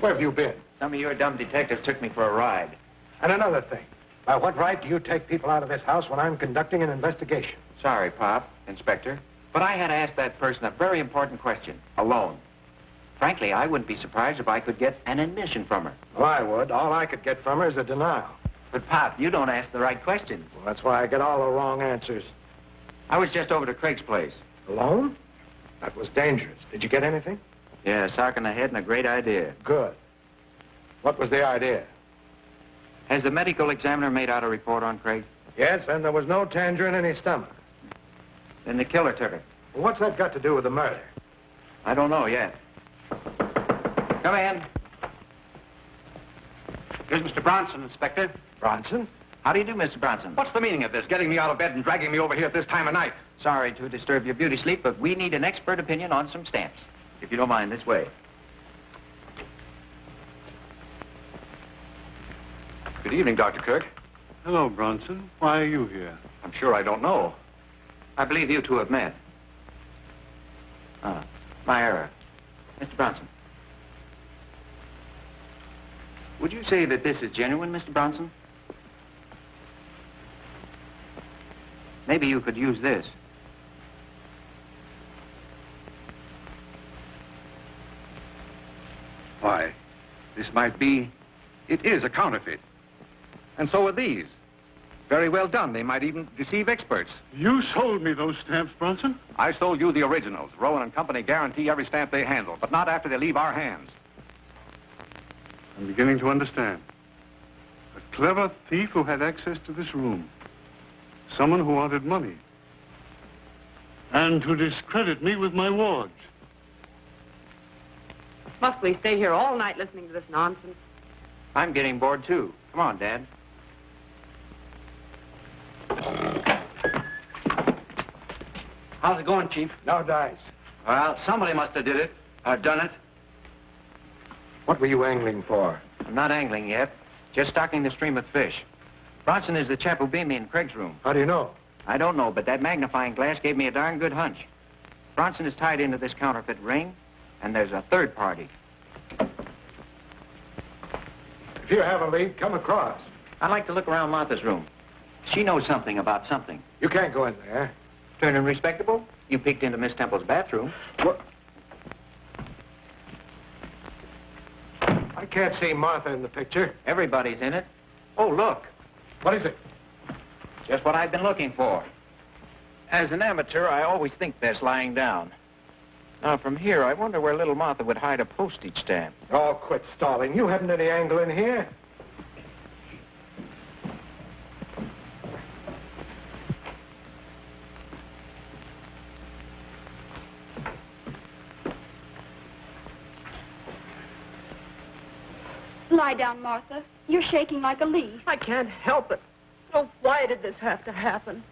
Speaker 12: Where have you been?
Speaker 1: Some of your dumb detectives took me for a ride.
Speaker 12: And another thing. By what right do you take people out of this house when I'm conducting an investigation?
Speaker 1: Sorry, Pop, Inspector, but I had to ask that person a very important question, alone. Frankly, I wouldn't be surprised if I could get an admission from her.
Speaker 12: Well, I would. All I could get from her is a denial.
Speaker 1: But, Pop, you don't ask the right questions.
Speaker 12: Well, that's why I get all the wrong answers.
Speaker 1: I was just over to Craig's place.
Speaker 12: Alone? That was dangerous. Did you get anything?
Speaker 1: Yeah, a sock in the head and a great idea.
Speaker 12: Good. What was the idea?
Speaker 1: Has the medical examiner made out a report on Craig?
Speaker 12: Yes, and there was no tangerine in his stomach.
Speaker 1: Then the killer took it.
Speaker 12: Well, what's that got to do with the murder?
Speaker 1: I don't know yet. Come in.
Speaker 7: Here's Mr. Bronson, Inspector.
Speaker 12: Bronson?
Speaker 1: How do you do, Mr. Bronson?
Speaker 7: What's the meaning of this, getting me out of bed and dragging me over here at this time of night?
Speaker 1: Sorry to disturb your beauty sleep, but we need an expert opinion on some stamps. If you don't mind, this way.
Speaker 7: Good evening, Dr. Kirk.
Speaker 8: Hello, Bronson. Why are you here?
Speaker 7: I'm sure I don't know.
Speaker 1: I believe you two have met. My error. Mr. Bronson. Would you say that this is genuine, Mr. Bronson? Maybe you could use this.
Speaker 7: Why, this might be... It is a counterfeit. And so are these. Very well done. They might even deceive experts.
Speaker 8: You sold me those stamps, Bronson.
Speaker 7: I sold you the originals. Rowan and Company guarantee every stamp they handle, but not after they leave our hands.
Speaker 8: I'm beginning to understand. A clever thief who had access to this room. Someone who wanted money. And to discredit me with my wards.
Speaker 9: Must we stay here all night listening to this nonsense?
Speaker 1: I'm getting bored, too. Come on, Dad.
Speaker 7: How's it going, Chief?
Speaker 12: No dice.
Speaker 7: Well, somebody must have did it, or done it.
Speaker 12: What were you angling for?
Speaker 1: I'm not angling yet. Just stocking the stream of fish. Bronson is the chap who beat me in Craig's room.
Speaker 12: How do you know?
Speaker 1: I don't know, but that magnifying glass gave me a darn good hunch. Bronson is tied into this counterfeit ring, and there's a third party.
Speaker 12: If you have a lead, come across.
Speaker 1: I'd like to look around Martha's room. She knows something about something.
Speaker 12: You can't go in there.
Speaker 1: Turning respectable? You peeked into Miss Temple's bathroom.
Speaker 12: What? I can't see Martha in the picture.
Speaker 1: Everybody's in it. Oh, look.
Speaker 12: What is it?
Speaker 1: Just what I've been looking for. As an amateur, I always think best lying down. Now, from here, I wonder where little Martha would hide a postage stamp.
Speaker 12: Oh, quit stalling. You haven't any angle in here.
Speaker 4: Lie down, Martha. You're shaking like a leaf.
Speaker 9: I can't help it. Oh, why did this have to happen?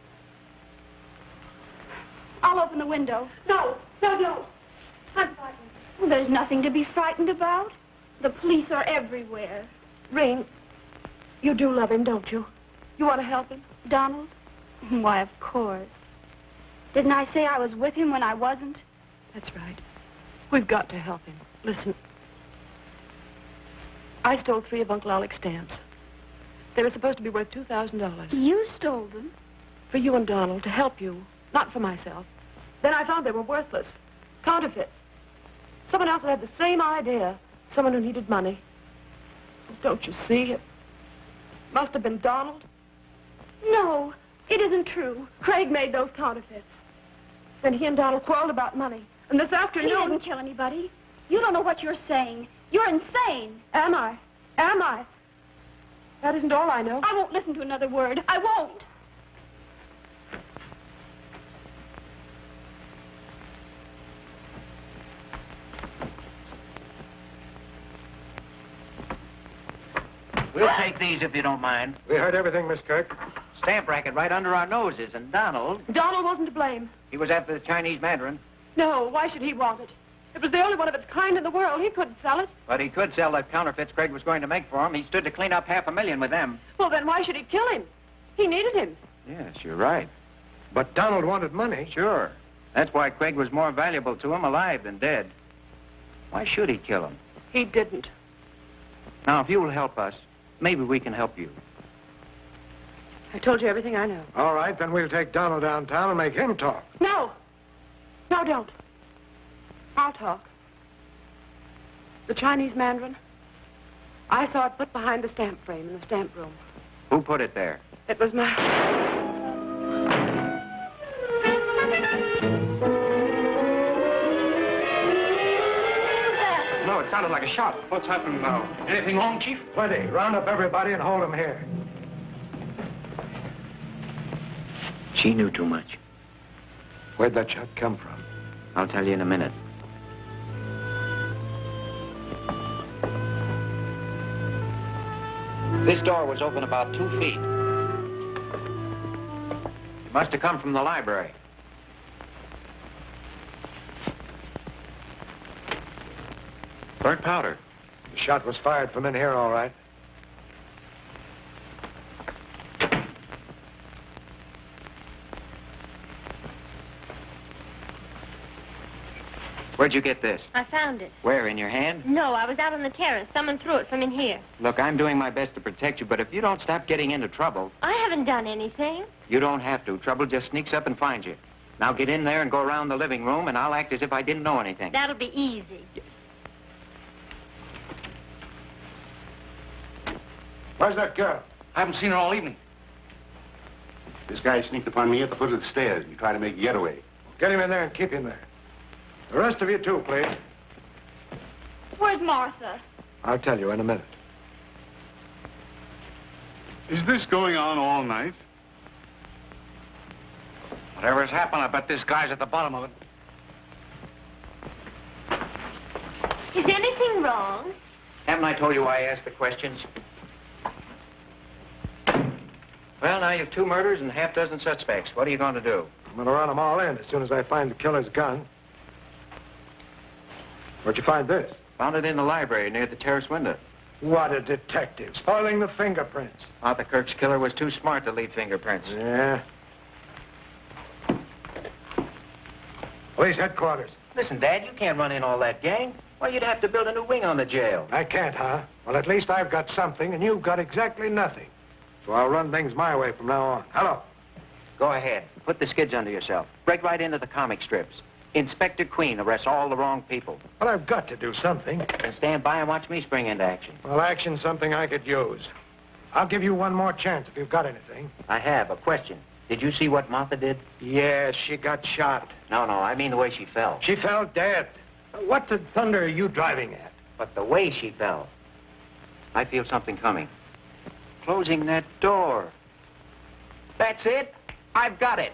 Speaker 4: I'll open the window.
Speaker 9: No. I'm frightened.
Speaker 4: Well, there's nothing to be frightened about. The police are everywhere.
Speaker 9: Ring, you do love him, don't you? You want to help him?
Speaker 4: Donald? Why, of course. Didn't I say I was with him when I wasn't?
Speaker 9: That's right. We've got to help him. Listen. I stole 3 of Uncle Alec's stamps. They were supposed to be worth $2,000.
Speaker 4: You stole them?
Speaker 9: For you and Donald, to help you, not for myself. Then I found they were worthless. Counterfeits. Someone else had the same idea. Someone who needed money. Don't you see? It must have been Donald.
Speaker 4: No, it isn't true.
Speaker 9: Craig made those counterfeits. Then he and Donald quarreled about money. And this afternoon...
Speaker 4: He didn't kill anybody. You don't know what you're saying. You're insane.
Speaker 9: Am I? Am I? That isn't all I know.
Speaker 4: I won't listen to another word. I won't.
Speaker 1: We'll take these if you don't mind.
Speaker 12: We heard everything, Miss Kirk.
Speaker 1: Stamp racket right under our noses. And Donald...
Speaker 9: Donald wasn't to blame.
Speaker 1: He was after the Chinese Mandarin.
Speaker 9: No, why should he want it? It was the only one of its kind in the world. He couldn't sell it.
Speaker 1: But he could sell the counterfeits Craig was going to make for him. He stood to clean up $500,000 with them.
Speaker 9: Well, then why should he kill him? He needed him.
Speaker 1: Yes, you're right.
Speaker 12: But Donald wanted money.
Speaker 1: Sure. That's why Craig was more valuable to him alive than dead. Why should he kill him?
Speaker 9: He didn't.
Speaker 1: Now, if you will help us, maybe we can help you.
Speaker 9: I told you everything I know.
Speaker 12: All right, then we'll take Donald downtown and make him talk.
Speaker 9: No. No, don't. I'll talk. The Chinese Mandarin. I saw it put behind the stamp frame in the stamp room.
Speaker 1: Who put it there?
Speaker 9: It was my...
Speaker 7: No, it sounded like a shot. What's happened now? Anything wrong, Chief?
Speaker 12: Plenty. Round up everybody and hold them here.
Speaker 1: She knew too much.
Speaker 12: Where'd that shot come from?
Speaker 1: I'll tell you in a minute. This door was open about 2 feet. It must have come from the library. Burnt powder.
Speaker 12: The shot was fired from in here, all right.
Speaker 1: Where'd you get this?
Speaker 11: I found it.
Speaker 1: Where, in your hand?
Speaker 11: No, I was out on the terrace. Someone threw it from in here.
Speaker 1: Look, I'm doing my best to protect you, but if you don't stop getting into trouble...
Speaker 11: I haven't done anything.
Speaker 1: You don't have to. Trouble just sneaks up and finds you. Now get in there and go around the living room, and I'll act as if I didn't know anything.
Speaker 11: That'll be easy.
Speaker 12: Where's that girl?
Speaker 13: I haven't seen her all evening.
Speaker 16: This guy sneaked upon me at the foot of the stairs. He tried to make a getaway.
Speaker 12: Get him in there and keep him there. The rest of you, too, please.
Speaker 4: Where's Martha?
Speaker 12: I'll tell you in a minute.
Speaker 17: Is this going on all night?
Speaker 3: Whatever's happened, I bet this guy's at the bottom of it.
Speaker 11: Is anything wrong?
Speaker 1: Haven't I told you why I asked the questions? Well, now you've 2 murders and half dozen suspects. What are you going to do?
Speaker 12: I'm going to run them all in as soon as I find the killer's gun. Where'd you find this?
Speaker 1: Found it in the library near the terrace window.
Speaker 12: What a detective. Spoiling the fingerprints.
Speaker 1: Arthur Kirk's killer was too smart to leave fingerprints.
Speaker 12: Yeah. Police headquarters.
Speaker 1: Listen, Dad, you can't run in all that gang. Why, you'd have to build a new wing on the jail.
Speaker 12: I can't, huh? Well, at least I've got something, and you've got exactly nothing. So I'll run things my way from now on. Hello.
Speaker 1: Go ahead. Put the skids under yourself. Break right into the comic strips. Inspector Queen arrests all the wrong people.
Speaker 12: Well, I've got to do something.
Speaker 1: Then stand by and watch me spring into action.
Speaker 12: Well, action's something I could use. I'll give you one more chance if you've got anything.
Speaker 1: I have. A question. Did you see what Martha did?
Speaker 12: Yes, she got shot.
Speaker 1: No, I mean the way she fell.
Speaker 12: She fell dead. What the thunder are you driving at?
Speaker 1: But the way she fell. I feel something coming. Closing that door. That's it. I've got it.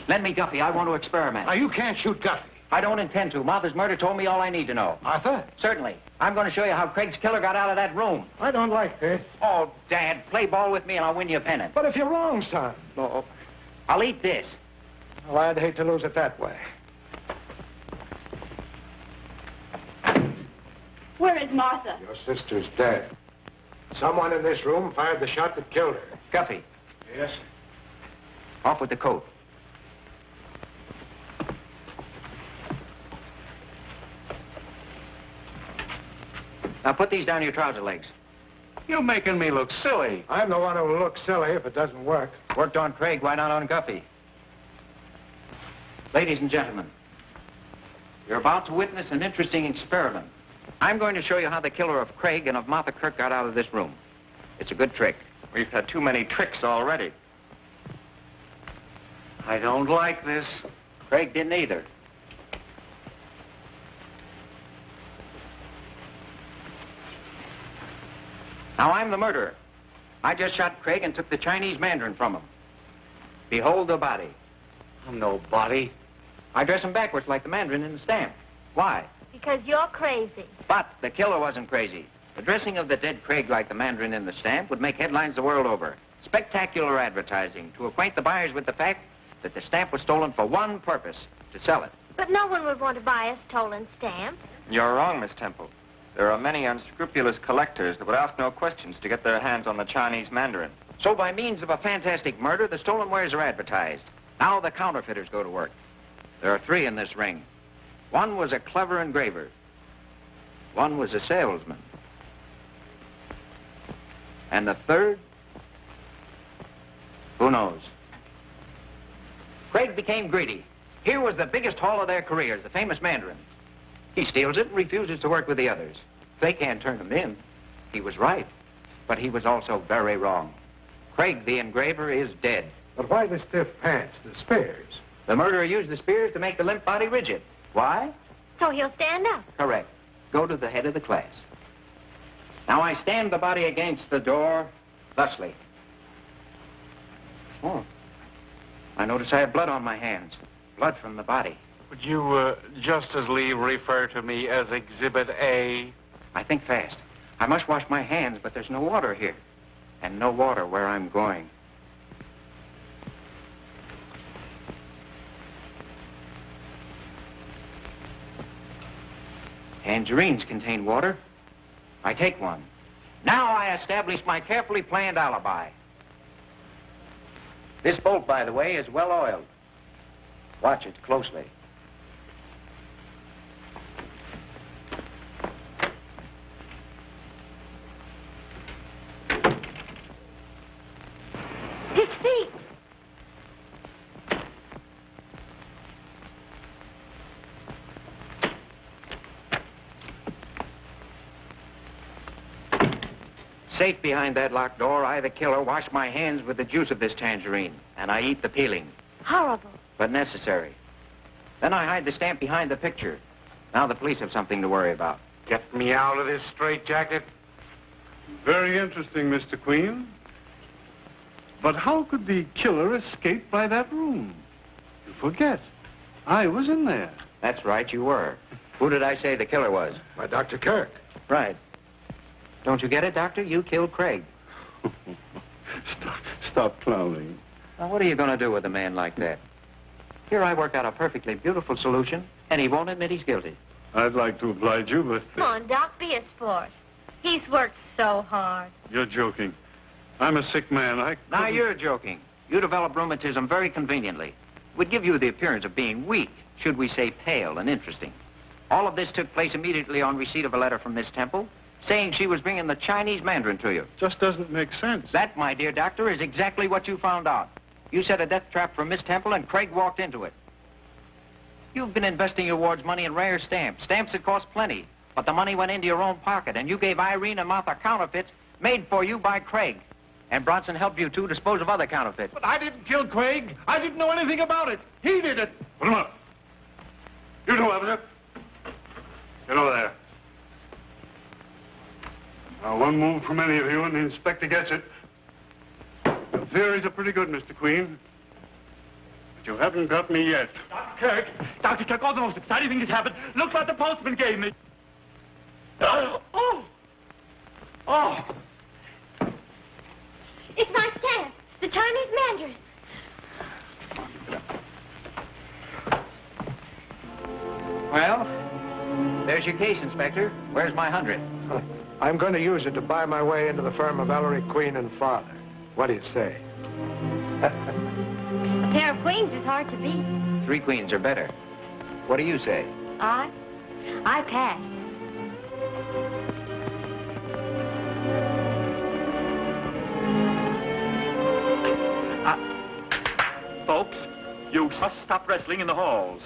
Speaker 1: Lend me Guffey. I want to experiment.
Speaker 12: Now, you can't shoot Guffey.
Speaker 1: I don't intend to. Martha's murder told me all I need to know.
Speaker 12: Arthur?
Speaker 1: Certainly. I'm going to show you how Craig's killer got out of that room.
Speaker 12: I don't like this.
Speaker 1: Oh, Dad, play ball with me and I'll win you a pennant.
Speaker 12: But if you're wrong, son.
Speaker 1: No. I'll eat this.
Speaker 12: Well, I'd hate to lose it that way.
Speaker 4: Where is Martha?
Speaker 12: Your sister's dead. Someone in this room fired the shot that killed her.
Speaker 1: Guffey.
Speaker 12: Yes?
Speaker 1: Off with the coat. Now put these down your trouser legs.
Speaker 5: You're making me look silly.
Speaker 12: I'm the one who will look silly if it doesn't work.
Speaker 1: Worked on Craig, why not on Guffey? Ladies and gentlemen, you're about to witness an interesting experiment. I'm going to show you how the killer of Craig and of Martha Kirk got out of this room. It's a good trick.
Speaker 5: We've had too many tricks already.
Speaker 1: I don't like this. Craig didn't either. Now, I'm the murderer. I just shot Craig and took the Chinese Mandarin from him. Behold the body.
Speaker 8: I'm no body.
Speaker 1: I dress him backwards like the Mandarin in the stamp. Why?
Speaker 11: Because you're crazy.
Speaker 1: But the killer wasn't crazy. The dressing of the dead Craig like the Mandarin in the stamp would make headlines the world over. Spectacular advertising to acquaint the buyers with the fact that the stamp was stolen for one purpose, to sell it.
Speaker 11: But no one would want to buy a stolen stamp.
Speaker 5: You're wrong, Miss Temple. There are many unscrupulous collectors that would ask no questions to get their hands on the Chinese Mandarin.
Speaker 1: So by means of a fantastic murder, the stolen wares are advertised. Now the counterfeiters go to work. There are 3 in this ring. One was a clever engraver. One was a salesman. And the third? Who knows? Craig became greedy. Here was the biggest haul of their careers, the famous Mandarin. He steals it and refuses to work with the others. They can't turn him in. He was right, but he was also very wrong. Craig, the engraver, is dead.
Speaker 12: But why the stiff pants, the spears?
Speaker 1: The murderer used the spears to make the limp body rigid. Why?
Speaker 11: So he'll stand up.
Speaker 1: Correct. Go to the head of the class. Now I stand the body against the door, thusly. Oh. I notice I have blood on my hands. Blood from the body.
Speaker 17: Would you just as leave refer to me as Exhibit A?
Speaker 1: I think fast. I must wash my hands, but there's no water here. And no water where I'm going. Tangerines contain water. I take one. Now I establish my carefully planned alibi. This bolt, by the way, is well oiled. Watch it closely.
Speaker 11: His feet.
Speaker 1: Safe behind that locked door, I, the killer, wash my hands with the juice of this tangerine, and I eat the peeling.
Speaker 11: Horrible.
Speaker 1: But necessary. Then I hide the stamp behind the picture. Now the police have something to worry about.
Speaker 12: Get me out of this straitjacket.
Speaker 17: Very interesting, Mr. Queen. But how could the killer escape by that room? You forget. I was in there.
Speaker 1: That's right, you were. Who did I say the killer was?
Speaker 12: By Dr. Kirk.
Speaker 1: Right. Don't you get it, Doctor? You killed Craig.
Speaker 17: Stop clowning.
Speaker 1: Now, what are you going to do with a man like that? Here I work out a perfectly beautiful solution, and he won't admit he's guilty.
Speaker 17: I'd like to oblige you, but...
Speaker 11: Come on, Doc, be a sport. He's worked so hard.
Speaker 17: You're joking. I'm a sick man.
Speaker 1: Now, you're joking. You develop rheumatism very conveniently. Would give you the appearance of being weak, should we say pale and interesting. All of this took place immediately on receipt of a letter from Miss Temple, saying she was bringing the Chinese Mandarin to you.
Speaker 17: Just doesn't make sense.
Speaker 1: That, my dear doctor, is exactly what you found out. You set a death trap for Miss Temple, and Craig walked into it. You've been investing your ward's money in rare stamps that cost plenty, but the money went into your own pocket, and you gave Irene and Martha counterfeits made for you by Craig. And Bronson helped you, too, dispose of other counterfeits.
Speaker 12: But I didn't kill Craig. I didn't know anything about it. He did it.
Speaker 17: Put him up. You two, officer. Get over there. Now, one move from any of you and the inspector gets it. Your theories are pretty good, Mr. Queen. But you haven't got me yet.
Speaker 13: Dr. Kirk, all the most exciting thing has happened. Look what the postman gave me. Oh! Oh!
Speaker 11: It's my stamp, the Chinese Mandarin.
Speaker 1: Well, there's your case, Inspector. Where's my 100?
Speaker 12: I'm going to use it to buy my way into the firm of Ellery Queen and Father. What do you say?
Speaker 11: A pair of queens is hard to beat.
Speaker 1: 3 queens are better. What do you say?
Speaker 11: I pass.
Speaker 13: Folks, you must stop wrestling in the halls.